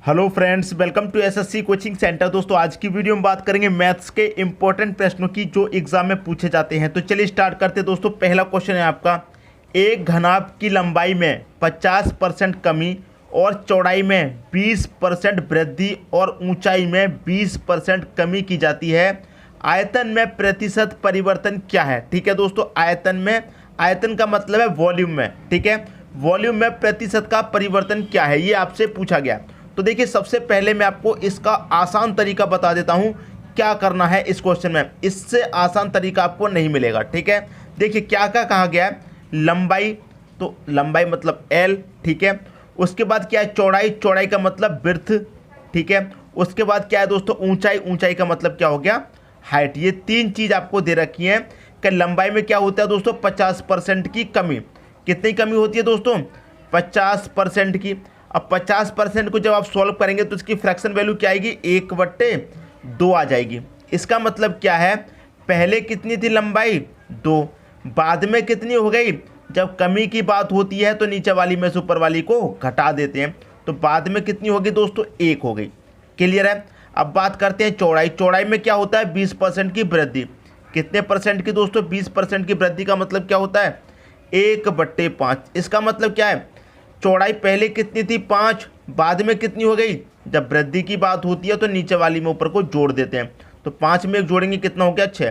Hello friends, welcome to SSC coaching centre. दोस्तों आज की वीडियो में बात करेंगे मैथ्स के इंपॉर्टेंट प्रश्नों की जो एग्जाम में पूछे जाते हैं। तो चलिए स्टार्ट करते हैं। दोस्तों पहला क्वेश्चन है आपका, एक घनाभ की लंबाई में 50% कमी और चौड़ाई में 20% वृद्धि और ऊंचाई में 20% कमी की जाती है। आयतन में प्रतिशत परिवर्तन क्या है? ठीक है दोस्तों, आयतन में, आयतन का मतलब है वॉल्यूम में, ठीक है, वॉल्यूम में प्रतिशत का परिवर्तन क्या है, ये आपसे पूछा गया। तो देखिए सबसे पहले मैं आपको इसका आसान तरीका बता देता हूँ क्या करना है इस क्वेश्चन में। इससे आसान तरीका आपको नहीं मिलेगा, ठीक है। देखिए क्या क्या कहा गया है, लंबाई, तो लंबाई मतलब एल, ठीक है। उसके बाद क्या है चौड़ाई, चौड़ाई का मतलब विड्थ, ठीक है। उसके बाद क्या है दोस्तों ऊंचाई, ऊंचाई का मतलब क्या हो गया हाइट। ये तीन चीज़ आपको दे रखी है कि लंबाई में क्या होता है दोस्तों 50% की कमी। कितनी कमी होती है दोस्तों 50% की। अब 50% को जब आप सॉल्व करेंगे तो इसकी फ्रैक्शन वैल्यू क्या आएगी 1/2 आ जाएगी। इसका मतलब क्या है, पहले कितनी थी लंबाई 2, बाद में कितनी हो गई, जब कमी की बात होती है तो नीचे वाली में से ऊपर वाली को घटा देते हैं, तो बाद में कितनी होगी दोस्तों 1 हो गई। क्लियर है। अब बात करते हैं चौड़ाई। चौड़ाई में क्या होता है 20% की वृद्धि। कितने परसेंट की दोस्तों 20% की वृद्धि का मतलब क्या होता है 1/5। इसका मतलब क्या है, चौड़ाई पहले कितनी थी 5, बाद में कितनी हो गई, जब वृद्धि की बात होती है तो नीचे वाली में ऊपर को जोड़ देते हैं, तो 5 में 1 जोड़ेंगे कितना हो गया 6।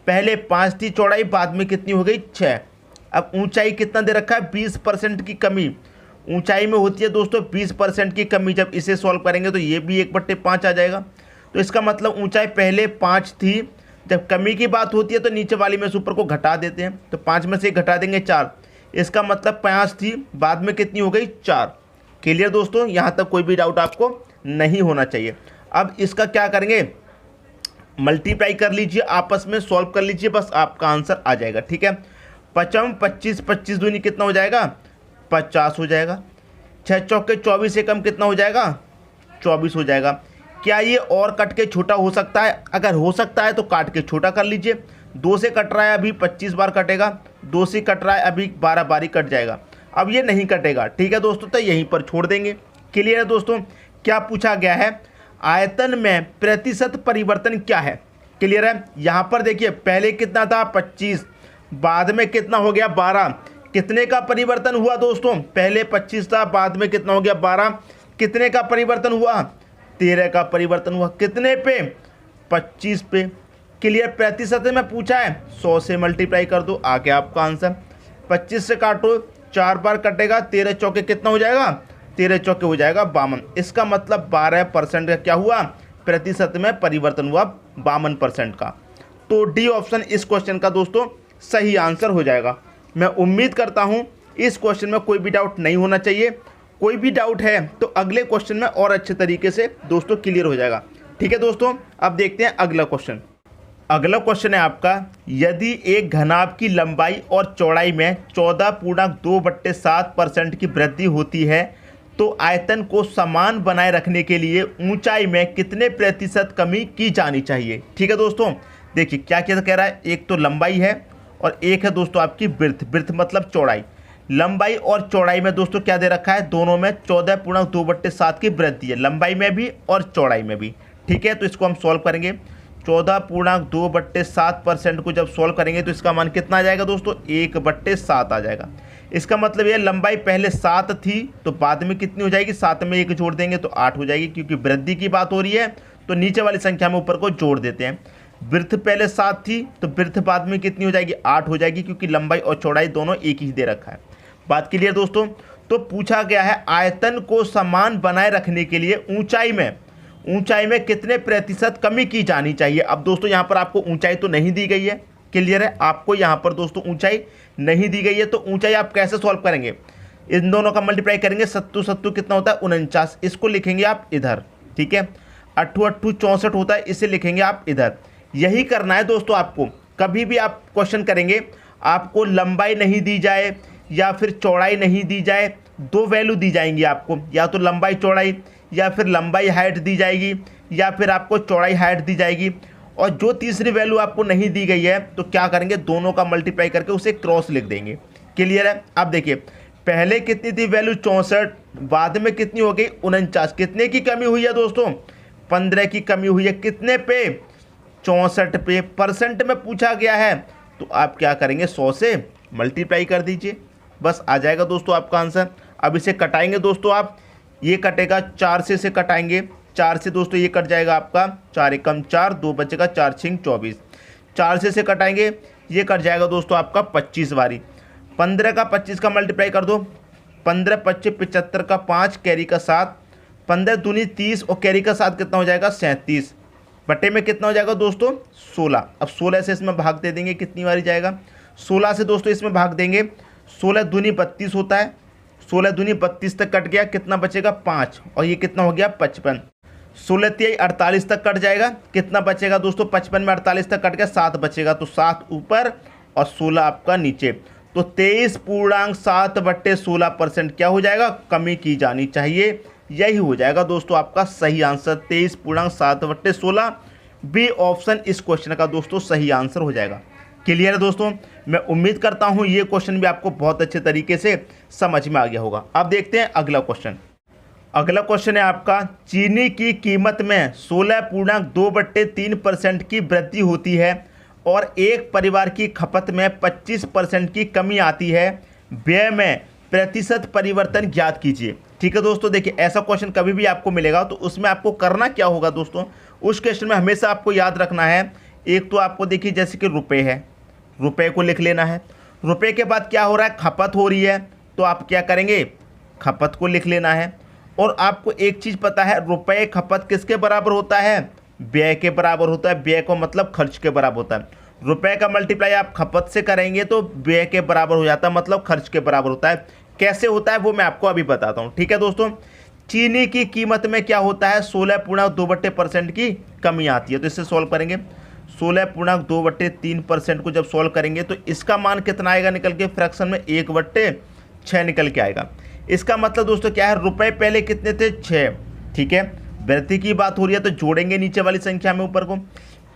पहले 5 थी चौड़ाई, बाद में कितनी हो गई 6। अब ऊंचाई कितना दे रखा है 20% की कमी। ऊंचाई में होती है दोस्तों 20% की कमी। जब इसे सॉल्व करेंगे तो ये भी 1/5 आ जाएगा। तो इसका मतलब ऊंचाई पहले 5 थी, जब कमी की बात होती है तो नीचे वाली में से ऊपर को घटा देते हैं, तो 5 में से घटा देंगे 4। इसका मतलब 5 थी, बाद में कितनी हो गई 4। क्लियर दोस्तों, यहाँ तक कोई भी डाउट आपको नहीं होना चाहिए। अब इसका क्या करेंगे, मल्टीप्लाई कर लीजिए, आपस में सॉल्व कर लीजिए, बस आपका आंसर आ जाएगा, ठीक है। 5 25, 25 दूनी कितना हो जाएगा 50 हो जाएगा। 6 चौके 24 से कम कितना हो जाएगा 24 हो जाएगा। क्या ये और कट के छोटा हो सकता है? अगर हो सकता है तो काट के छोटा कर लीजिए। 2 से कट रहा है अभी 25 बार कटेगा, 2 से कट रहा है अभी 12 बार ही कट जाएगा। अब ये नहीं कटेगा, ठीक है दोस्तों, तो यहीं पर छोड़ देंगे। क्लियर है दोस्तों। क्या पूछा गया है, आयतन में प्रतिशत परिवर्तन क्या है। क्लियर है। यहाँ पर देखिए पहले कितना था 25, बाद में कितना हो गया 12। कितने का परिवर्तन हुआ दोस्तों, पहले 25 था, बाद में कितना हो गया 12। कितने का परिवर्तन हुआ 13 का परिवर्तन हुआ। कितने पे 25 पे। क्लियर। प्रतिशत में पूछा है 100 से मल्टीप्लाई कर दो, आ गया आपका आंसर। 25 से काटो 4 बार कटेगा, 13 चौके कितना हो जाएगा 13 चौके हो जाएगा 52। इसका मतलब 12% का क्या हुआ प्रतिशत में परिवर्तन हुआ 52% का। तो डी ऑप्शन इस क्वेश्चन का दोस्तों सही आंसर हो जाएगा। मैं उम्मीद करता हूँ इस क्वेश्चन में कोई भी डाउट नहीं होना चाहिए। कोई भी डाउट है तो अगले क्वेश्चन में और अच्छे तरीके से दोस्तों क्लियर हो जाएगा, ठीक है दोस्तों। अब देखते हैं अगला क्वेश्चन। अगला क्वेश्चन है आपका, यदि एक घनाभ की लंबाई और चौड़ाई में 14.2/7% की वृद्धि होती है तो आयतन को समान बनाए रखने के लिए ऊंचाई में कितने प्रतिशत कमी की जानी चाहिए। ठीक है दोस्तों, देखिए क्या क्या कह रहा है, एक तो लंबाई है और एक है दोस्तों आपकी विड्थ। विड्थ मतलब चौड़ाई। लंबाई और चौड़ाई में दोस्तों क्या दे रखा है, दोनों में 14.2/7 की वृद्धि है, लंबाई में भी और चौड़ाई में भी, ठीक है। तो इसको हम सॉल्व करेंगे। 14.2/7% को जब सॉल्व करेंगे तो इसका मान कितना आ जाएगा दोस्तों 1/7 आ जाएगा। इसका मतलब ये लंबाई पहले 7 थी तो बाद में कितनी हो जाएगी, 7 में 1 जोड़ देंगे तो 8 हो जाएगी, क्योंकि वृद्धि की बात हो रही है तो नीचे वाली संख्या में ऊपर को जोड़ देते हैं। वृत्त पहले 7 थी तो वृत्त बाद में कितनी हो जाएगी 8 हो जाएगी, क्योंकि लंबाई और चौड़ाई दोनों एक ही दे रखा है। बात क्लियर दोस्तों। तो पूछा गया है आयतन को समान बनाए रखने के लिए ऊंचाई में कितने प्रतिशत कमी की जानी चाहिए। अब दोस्तों यहाँ पर आपको ऊंचाई तो नहीं दी गई है, क्लियर है, आपको यहाँ पर दोस्तों ऊंचाई नहीं दी गई है। तो ऊंचाई आप कैसे सॉल्व करेंगे, इन दोनों का मल्टीप्लाई करेंगे, 7 कितना होता है 49, इसको लिखेंगे आप इधर, ठीक है। 8 64 होता है, इसे लिखेंगे आप इधर। यही करना है दोस्तों आपको। कभी भी आप क्वेश्चन करेंगे, आपको लंबाई नहीं दी जाए या फिर चौड़ाई नहीं दी जाए, 2 वैल्यू दी जाएंगी आपको, या तो लंबाई चौड़ाई या फिर लंबाई हाइट दी जाएगी या फिर आपको चौड़ाई हाइट दी जाएगी। और जो तीसरी वैल्यू आपको नहीं दी गई है तो क्या करेंगे, दोनों का मल्टीप्लाई करके उसे क्रॉस लिख देंगे। क्लियर है। अब देखिए पहले कितनी थी वैल्यू 64, बाद में कितनी हो गई 49। कितने की कमी हुई है दोस्तों? 15 की कमी हुई है। कितने पे? 64 पे। परसेंट में पूछा गया है तो आप क्या करेंगे, 100 से मल्टीप्लाई कर दीजिए, बस आ जाएगा दोस्तों आपका आंसर। अब इसे कटाएंगे दोस्तों आप, ये कटेगा 4 से कटाएंगे, 4 से दोस्तों ये कट जाएगा आपका, 4 एकम 4, 2 बचेगा, 4 छिंग 24। 4 से कटाएंगे, ये कट जाएगा दोस्तों आपका 25 बारी। 15 का 25 का मल्टीप्लाई कर दो, 15 25 75 का 5 कैरी का 7, 15 दूनी 30 और कैरी का 7 कितना हो जाएगा 37, बटे में कितना हो जाएगा दोस्तों 16। अब 16 से इसमें भाग दे देंगे, कितनी बारी जाएगा, 16 से दोस्तों इसमें भाग देंगे, 16 दूनी 32 होता है, 16 दूनी 32 तक कट गया, कितना बचेगा 5 और ये कितना हो गया 55। 16 तिहाई 48 तक कट जाएगा, कितना बचेगा दोस्तों 55 में 48 तक कट गया, 7 बचेगा, तो 7 ऊपर और 16 आपका नीचे, तो 23.7/16% क्या हो जाएगा, कमी की जानी चाहिए। यही हो जाएगा दोस्तों आपका सही आंसर, 23.7/16। बी ऑप्शन इस क्वेश्चन का दोस्तों सही आंसर हो जाएगा। क्लियर है दोस्तों? मैं उम्मीद करता हूं ये क्वेश्चन भी आपको बहुत अच्छे तरीके से समझ में आ गया होगा। अब देखते हैं अगला क्वेश्चन। अगला क्वेश्चन है आपका, चीनी की कीमत में 16.2/3% की वृद्धि होती है और एक परिवार की खपत में 25% की कमी आती है, व्यय में प्रतिशत परिवर्तन ज्ञात कीजिए। ठीक है दोस्तों, देखिए ऐसा क्वेश्चन कभी भी आपको मिलेगा तो उसमें आपको करना क्या होगा दोस्तों, उस क्वेश्चन में हमेशा आपको याद रखना है, एक तो आपको देखिए जैसे कि रुपए है, रुपए को लिख लेना है, रुपए के बाद क्या हो रहा है, खपत हो रही है, तो आप क्या करेंगे, खपत को लिख लेना है। और आपको एक चीज़ पता है, रुपए खपत किसके बराबर होता है, व्यय के बराबर होता है। व्यय को मतलब खर्च के बराबर होता है। रुपए का मल्टीप्लाई आप खपत से करेंगे तो व्यय के बराबर हो जाता है, मतलब खर्च के बराबर होता है। कैसे होता है वो मैं आपको अभी बताता हूँ। ठीक है दोस्तों, चीनी की कीमत में क्या होता है, 16.2% की कमी आती है, तो इससे सॉल्व करेंगे। 16.2/3% को जब सॉल्व करेंगे तो इसका मान कितना आएगा निकल के, फ्रैक्शन में 1/6 निकल के आएगा। इसका मतलब दोस्तों क्या है, रुपए पहले कितने थे 6, ठीक है, वृद्धि की बात हो रही है तो जोड़ेंगे नीचे वाली संख्या में ऊपर को,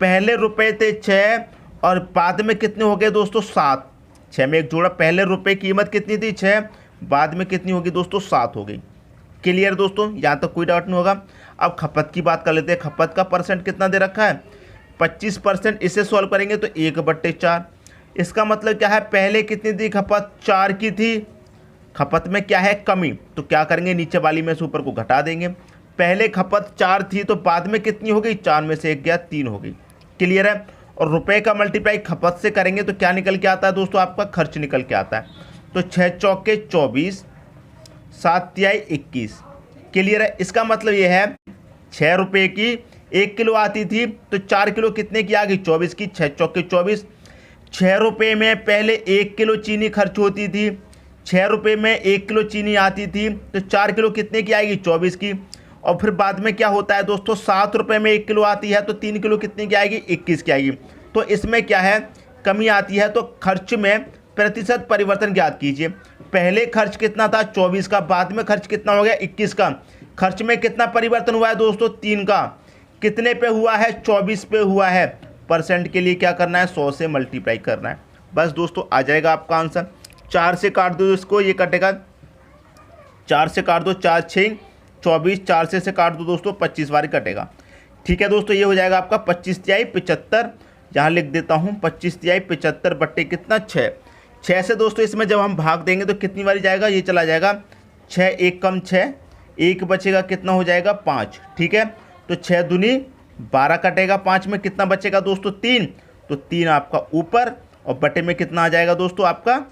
पहले रुपए थे 6 और बाद में कितने हो गए दोस्तों 7, 6 में एक जोड़ा, पहले रुपए कीमत कितनी थी 6, बाद में कितनी होगी दोस्तों 7 हो गई। क्लियर दोस्तों, यहाँ तक कोई डाउट नहीं होगा। अब खपत की बात कर लेते हैं, खपत का परसेंट कितना दे रखा है 25%, इसे सॉल्व करेंगे तो 1/4। इसका मतलब क्या है, पहले कितनी थी खपत 4 की थी, खपत में क्या है कमी, तो क्या करेंगे नीचे वाली में से ऊपर को घटा देंगे। पहले खपत 4 थी तो बाद में कितनी हो गई, 4 में से 1 गया 3 हो गई। क्लियर है? और रुपए का मल्टीप्लाई खपत से करेंगे तो क्या निकल के आता है दोस्तों, आपका खर्च निकल के आता है। तो 6 चौके 24, 7 तिहाई 21। क्लियर है? इसका मतलब ये है 6 रुपये की 1 किलो आती थी तो 4 किलो कितने की आ गई 24 की, 6 चौके 24। 6 रुपये में पहले 1 किलो चीनी खर्च होती थी, 6 रुपये में 1 किलो चीनी आती थी तो 4 किलो कितने की आएगी 24 की। और फिर बाद में क्या होता है दोस्तों, 7 रुपये में 1 किलो आती है तो 3 किलो कितने की आएगी 21 की आएगी। तो इसमें क्या है कमी आती है, तो खर्च में प्रतिशत परिवर्तन ज्ञात कीजिए। पहले खर्च कितना था 24 का, बाद में खर्च कितना हो गया 21 का। खर्च में कितना परिवर्तन हुआ है दोस्तों 3 का, कितने पे हुआ है 24 पे हुआ है। परसेंट के लिए क्या करना है 100 से मल्टीप्लाई करना है, बस दोस्तों आ जाएगा आपका आंसर। 4 से काट दो इसको, ये कटेगा, 4 से काट दो, 4 6 24, 4 से काट दो दोस्तों 25 बार कटेगा। ठीक है दोस्तों, ये हो जाएगा आपका 25 तिहाई 75, यहाँ लिख देता हूँ 25 तिहाई 75 बट्टे कितना 6। 6 से दोस्तों इसमें जब हम भाग देंगे तो कितनी बारी जाएगा, ये चला जाएगा 6 1 कम 6, 1 बचेगा कितना हो जाएगा 5। ठीक है, तो 6 दूनी 12 कटेगा, 5 में कितना बचेगा दोस्तों 3, तो 3 आपका ऊपर और बटे में कितना आ जाएगा दोस्तों आपका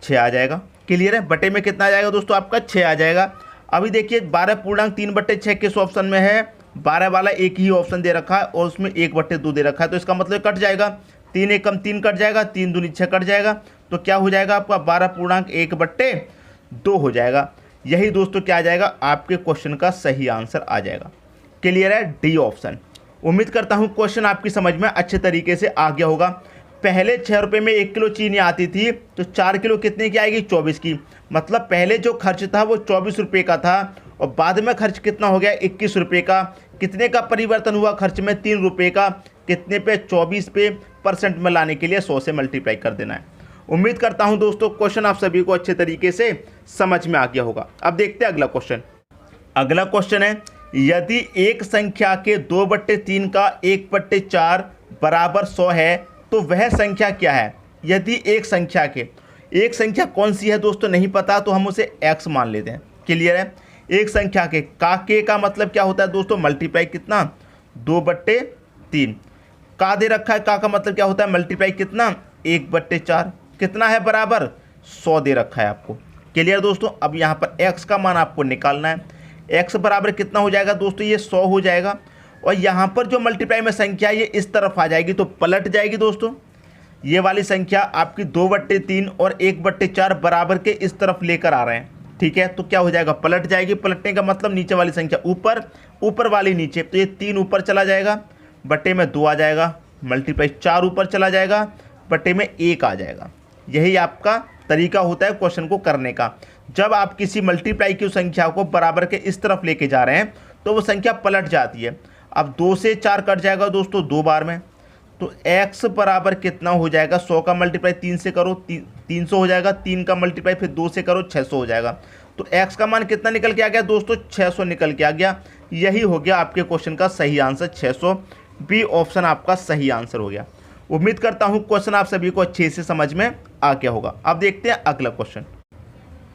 6 आ जाएगा। क्लियर है? बटे में कितना आ जाएगा दोस्तों आपका 6 आ जाएगा। अभी देखिए 12.3/6 किस ऑप्शन में है, 12 वाला एक ही ऑप्शन दे रखा है और उसमें 1/2 दे रखा है, तो इसका मतलब कट जाएगा, 3 1 कम 3 कट जाएगा, 3 दूनी 6 कट जाएगा, तो क्या हो जाएगा आपका 12.1/2 हो जाएगा। यही दोस्तों क्या आ जाएगा, आपके क्वेश्चन का सही आंसर आ जाएगा। क्लियर है? D option. उम्मीद करता हूँ क्वेश्चन आपकी समझ में अच्छे तरीके से आ गया होगा। पहले 6 रुपये में 1 किलो चीनी आती थी तो 4 किलो कितने की आएगी 24 की, मतलब पहले जो खर्च था वो 24 रुपये का था और बाद में खर्च कितना हो गया 21 रुपये का। कितने का परिवर्तन हुआ खर्च में 3 रुपये का, कितने पे 24 पे, परसेंट में लाने के लिए 100 से मल्टीप्लाई कर देना है। उम्मीद करता हूं दोस्तों क्वेश्चन आप सभी को अच्छे तरीके से समझ में आ गया होगा। अब देखते हैं अगला क्वेश्चन। अगला क्वेश्चन है, यदि एक संख्या के 2/3 का 1/4 बराबर 100 है तो वह संख्या क्या है। यदि एक संख्या कौन सी है दोस्तों नहीं पता तो हम उसे x मान लेते हैं। क्लियर है। एक संख्या के का मतलब क्या होता है दोस्तों, मल्टीप्लाई कितना, 2/3। का दे रखा है, का मतलब क्या होता है, मल्टीप्लाई कितना, 1/4। कितना है, बराबर 100 दे रखा है आपको। क्लियर दोस्तों। अब यहाँ पर x का मान आपको निकालना है। x बराबर कितना हो जाएगा दोस्तों, ये 100 हो जाएगा। और यहाँ पर जो मल्टीप्लाई में संख्या ये इस तरफ आ जाएगी तो पलट जाएगी दोस्तों। ये वाली संख्या आपकी 2/3 और 1/4 बराबर के इस तरफ लेकर आ रहे हैं। ठीक है, तो क्या हो जाएगा, पलट जाएगी। पलटने का मतलब नीचे वाली संख्या ऊपर, ऊपर वाली नीचे। तो ये 3 ऊपर चला जाएगा, बटे में 2 आ जाएगा, मल्टीप्लाई 4 ऊपर चला जाएगा, बटे में 1 आ जाएगा। यही आपका तरीका होता है क्वेश्चन को करने का। जब आप किसी मल्टीप्लाई की संख्या को बराबर के इस तरफ लेके जा रहे हैं तो वो संख्या पलट जाती है। अब 2 से 4 कट जाएगा दोस्तों 2 बार में, तो x बराबर कितना हो जाएगा, 100 का मल्टीप्लाई 3 से करो 300 हो जाएगा, 3 का मल्टीप्लाई फिर 2 से करो 600 हो जाएगा। तो x का मान कितना निकल के आ गया दोस्तों, 600 निकल के आ गया। यही हो गया आपके क्वेश्चन का सही आंसर, 600। बी ऑप्शन आपका सही आंसर हो गया। उम्मीद करता हूँ क्वेश्चन आप सभी को अच्छे से समझ में आ गया होगा। अब देखते हैं अगला क्वेश्चन।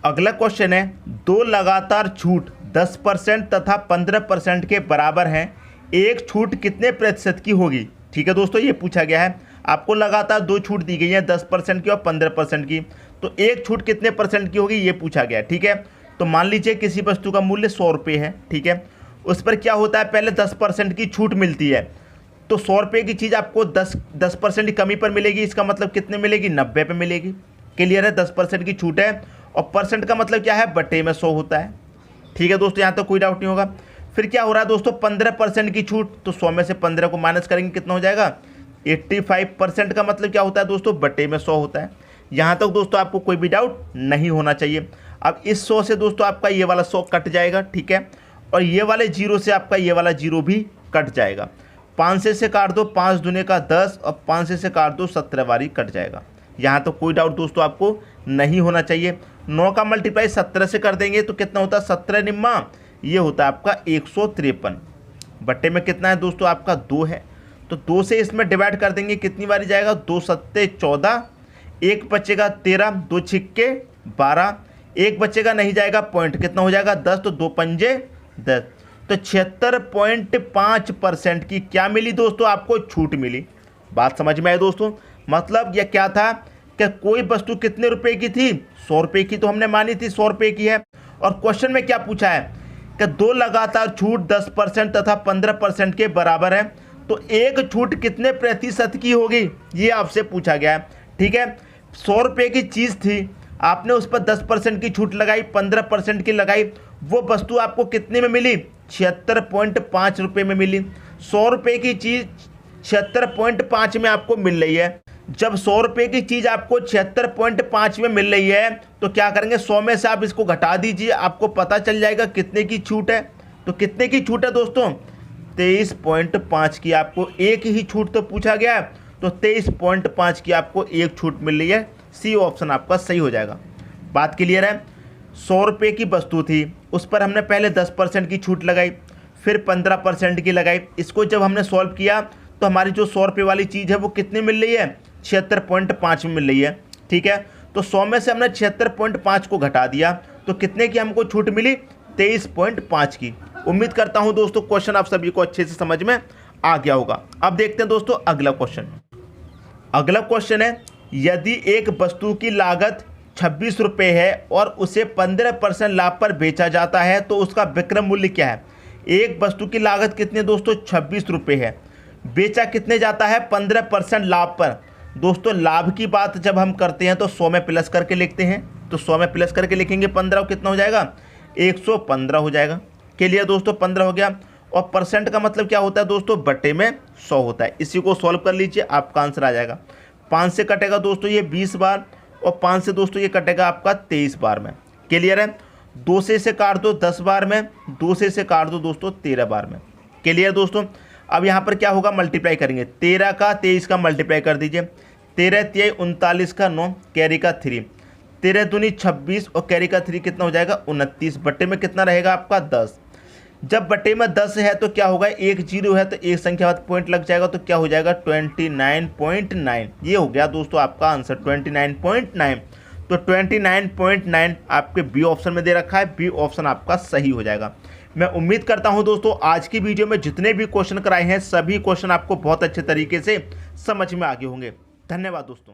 अगला क्वेश्चन है, 2 लगातार छूट 10% तथा 15% के बराबर हैं, एक छूट कितने प्रतिशत की होगी। ठीक है दोस्तों, ये पूछा गया है। आपको लगातार 2 छूट दी गई है, 10% की और 15% की, तो एक छूट कितने परसेंट की होगी ये पूछा गया है। ठीक है, तो मान लीजिए किसी वस्तु का मूल्य 100 रुपये है। ठीक है, उस पर क्या होता है, पहले 10% की छूट मिलती है। तो 100 रुपये की चीज़ आपको 10% की कमी पर मिलेगी। इसका मतलब कितने मिलेगी, 90 पे मिलेगी। क्लियर है, 10% की छूट है और परसेंट का मतलब क्या है, बटे में 100 होता है। ठीक है दोस्तों, यहाँ तो कोई डाउट नहीं होगा। फिर क्या हो रहा है दोस्तों, 15% की छूट, तो 100 में से 15 को माइनस करेंगे कितना हो जाएगा, 85% का मतलब क्या होता है दोस्तों, बटे में 100 होता है। यहाँ तक दोस्तों आपको कोई भी डाउट नहीं होना चाहिए। अब इस 100 से दोस्तों आपका ये वाला 100 कट जाएगा। ठीक है, और ये वाले 0 से आपका ये वाला 0 भी कट जाएगा। 5 से काट दो, 5 दूने का 10 और 5 से काट दो 17 बारी कट जाएगा। यहाँ तो कोई डाउट दोस्तों आपको नहीं होना चाहिए। 9 का मल्टीप्लाई 17 से कर देंगे तो कितना होता है, 17 निम्मा, ये होता है आपका 153। बट्टे में कितना है दोस्तों, आपका 2 है, तो 2 से इसमें डिवाइड कर देंगे, कितनी बारी जाएगा, 2 सत्ते 14, 1 बचेगा 13, 2 छिक्के 12, 1 बचेगा नहीं जाएगा, पॉइंट कितना हो जाएगा 10, तो 2 पंजे 10, तो 76.5% की क्या मिली दोस्तों, आपको छूट मिली। बात समझ में आई दोस्तों। मतलब यह क्या था कि कोई वस्तु कितने रुपए की थी, 100 रुपये की, तो हमने मानी थी 100 रुपये की है। और क्वेश्चन में क्या पूछा है कि 2 लगातार छूट 10% तथा 15% के बराबर है, तो एक छूट कितने प्रतिशत की होगी, ये आपसे पूछा गया है। ठीक है, 100 रुपये की चीज़ थी, आपने उस पर 10% की छूट लगाई, 15% की लगाई, वो वस्तु आपको कितने में मिली, 76.5 रुपये में मिली। 100 रुपये की चीज़ 76.5 में आपको मिल रही है। जब 100 रुपये की चीज़ आपको 76.5 में मिल रही है तो क्या करेंगे, 100 में से आप इसको घटा दीजिए, आपको पता चल जाएगा कितने की छूट है। तो कितने की छूट है दोस्तों, 23.5 की। आपको एक ही छूट तो पूछा गया है, तो 23.5 की आपको एक छूट मिल रही है। सी ऑप्शन आपका सही हो जाएगा। बात क्लियर है। 100 रुपये की वस्तु थी, उस पर हमने पहले 10% की छूट लगाई, फिर 15% की लगाई। इसको जब हमने सॉल्व किया तो हमारी जो 100 रुपये वाली चीज़ है वो कितनी मिल रही है, 76.5 में मिल रही है। ठीक है, तो 100 में से हमने 76.5 को घटा दिया, तो कितने की हमको छूट मिली, 23.5 की। उम्मीद करता हूं दोस्तों क्वेश्चन आप सभी को अच्छे से समझ में आ गया होगा। अब देखते हैं दोस्तों अगला क्वेश्चन। अगला क्वेश्चन है, यदि एक वस्तु की लागत 26 रुपये है और उसे 15% लाभ पर बेचा जाता है तो उसका विक्रय मूल्य क्या है। एक वस्तु की लागत कितने दोस्तों, 26 रुपये है, बेचा कितने जाता है, 15% लाभ पर। दोस्तों लाभ की बात जब हम करते हैं तो 100 में प्लस करके लिखते हैं, तो 100 में प्लस करके लिखेंगे 15, कितना हो जाएगा, 115 हो जाएगा। के लिए दोस्तों 15 हो गया। और परसेंट का मतलब क्या होता है दोस्तों, बटे में 100 होता है। इसी को सॉल्व कर लीजिए, आपका आंसर आ जाएगा। 5 से कटेगा दोस्तों ये 20 बार, और 5 से दोस्तों ये कटेगा आपका 23 बार में। क्लियर है। 2 से काट दो 10 बार में, 2 से काट दो दोस्तों 13 बार में। क्लियर दोस्तों। अब यहाँ पर क्या होगा, मल्टीप्लाई करेंगे, 13 का 23 का मल्टीप्लाई कर दीजिए। 13 तिहाई 39 का 9, कैरी का 3, 13 दूनी 26 और कैरी का 3 कितना हो जाएगा 29, बट्टे में कितना रहेगा आपका 10। जब बट्टे में 10 है तो क्या होगा, एक जीरो है तो एक संख्या बाद पॉइंट लग जाएगा तो क्या हो जाएगा 29.9। ये हो गया दोस्तों आपका आंसर 29.9। तो 29.9 आपके बी ऑप्शन में दे रखा है, बी ऑप्शन आपका सही हो जाएगा। मैं उम्मीद करता हूं दोस्तों आज की वीडियो में जितने भी क्वेश्चन कराए हैं सभी क्वेश्चन आपको बहुत अच्छे तरीके से समझ में आ गए होंगे। धन्यवाद दोस्तों।